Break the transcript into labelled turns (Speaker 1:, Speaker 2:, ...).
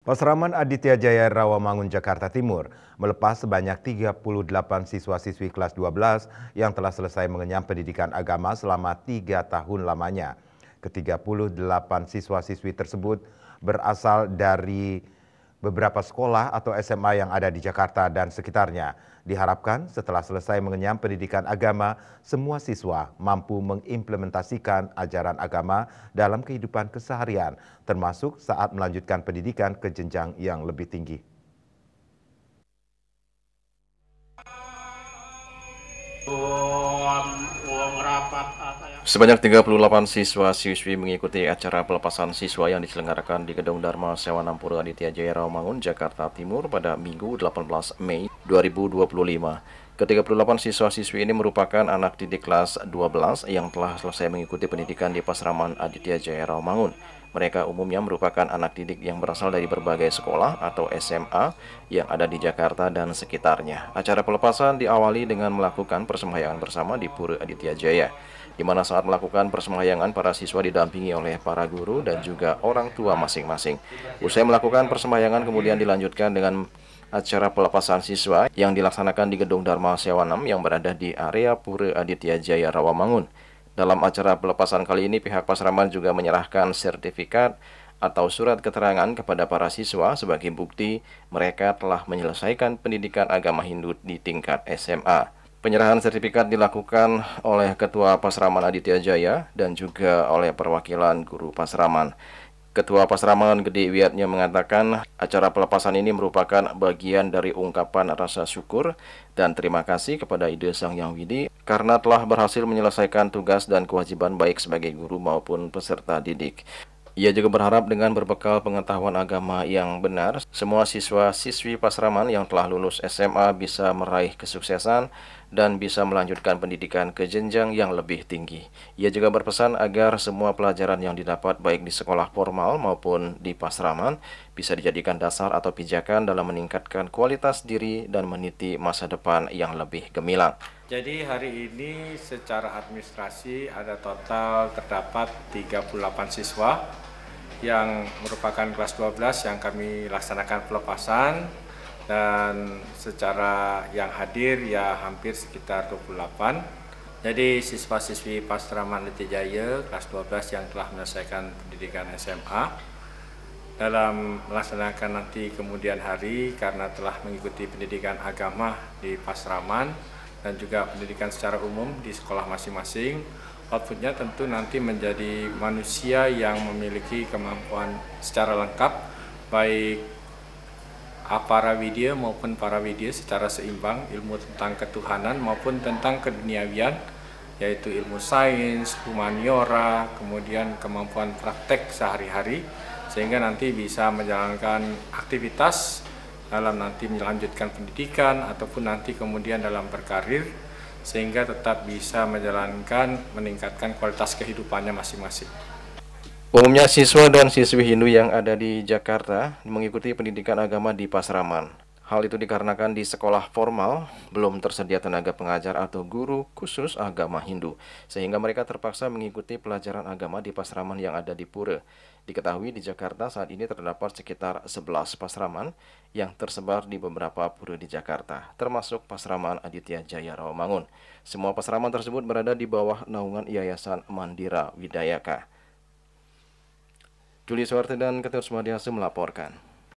Speaker 1: Pasraman Aditya Jaya Rawamangun, Jakarta Timur melepas sebanyak 38 siswa-siswi kelas 12 yang telah selesai mengenyam pendidikan agama selama 3 tahun lamanya. Ke-38 siswa-siswi tersebut berasal dari beberapa sekolah atau SMA yang ada di Jakarta dan sekitarnya. Diharapkan setelah selesai mengenyam pendidikan agama, semua siswa mampu mengimplementasikan ajaran agama dalam kehidupan keseharian, termasuk saat melanjutkan pendidikan ke jenjang yang lebih tinggi.
Speaker 2: Sebanyak 38 siswa-siswi mengikuti acara pelepasan siswa yang diselenggarakan di Gedung Dharma Sewa Pura Aditya Jaya Rawamangun, Jakarta Timur pada Minggu 18 Mei 2025. Ke-38 siswa-siswi ini merupakan anak didik kelas 12 yang telah selesai mengikuti pendidikan di Pasraman Aditya Jaya Rawamangun. Mereka umumnya merupakan anak didik yang berasal dari berbagai sekolah atau SMA yang ada di Jakarta dan sekitarnya. Acara pelepasan diawali dengan melakukan persembahyangan bersama di Pura Aditya Jaya, di mana saat melakukan persembahyangan para siswa didampingi oleh para guru dan juga orang tua masing-masing. Usai melakukan persembahyangan kemudian dilanjutkan dengan acara pelepasan siswa yang dilaksanakan di Gedung Dharma Sewa yang berada di area Pura Aditya Jaya Rawamangun. Dalam acara pelepasan kali ini, pihak Pasraman juga menyerahkan sertifikat atau surat keterangan kepada para siswa sebagai bukti mereka telah menyelesaikan pendidikan agama Hindu di tingkat SMA. Penyerahan sertifikat dilakukan oleh Ketua Pasraman Aditya Jaya dan juga oleh perwakilan guru Pasraman. Ketua Pasraman Gede Wiatnya mengatakan acara pelepasan ini merupakan bagian dari ungkapan rasa syukur dan terima kasih kepada Ide Sang Yang Widi karena telah berhasil menyelesaikan tugas dan kewajiban baik sebagai guru maupun peserta didik. Ia juga berharap dengan berbekal pengetahuan agama yang benar, semua siswa-siswi Pasraman yang telah lulus SMA bisa meraih kesuksesan dan bisa melanjutkan pendidikan ke jenjang yang lebih tinggi. Ia juga berpesan agar semua pelajaran yang didapat baik di sekolah formal maupun di Pasraman bisa dijadikan dasar atau pijakan dalam meningkatkan kualitas diri dan meniti masa depan yang lebih gemilang.
Speaker 3: Jadi hari ini secara administrasi ada total terdapat 38 siswa yang merupakan kelas 12 yang kami laksanakan pelepasan, dan secara yang hadir ya hampir sekitar 28. Jadi siswa-siswi Pasraman Aditya Jaya kelas 12 yang telah menyelesaikan pendidikan SMA dalam melaksanakan nanti kemudian hari karena telah mengikuti pendidikan agama di Pasraman dan juga pendidikan secara umum di sekolah masing-masing. Outputnya tentu nanti menjadi manusia yang memiliki kemampuan secara lengkap, baik aparawidya maupun parawidya secara seimbang, ilmu tentang ketuhanan maupun tentang keduniawian, yaitu ilmu sains, humaniora, kemudian kemampuan praktek sehari-hari, sehingga nanti bisa menjalankan aktivitas dalam nanti melanjutkan pendidikan ataupun nanti kemudian dalam berkarir, sehingga tetap bisa meningkatkan kualitas kehidupannya masing-masing.
Speaker 2: Umumnya siswa dan siswi Hindu yang ada di Jakarta mengikuti pendidikan agama di Pasraman. Hal itu dikarenakan di sekolah formal belum tersedia tenaga pengajar atau guru khusus agama Hindu, sehingga mereka terpaksa mengikuti pelajaran agama di Pasraman yang ada di Pura. Diketahui di Jakarta saat ini terdapat sekitar 11 Pasraman yang tersebar di beberapa pura di Jakarta, termasuk Pasraman Aditya Jaya Rawamangun. Semua Pasraman tersebut berada di bawah naungan Yayasan Mandira Widayaka. Juli Suwarti dan Ketut Sumadihasu melaporkan.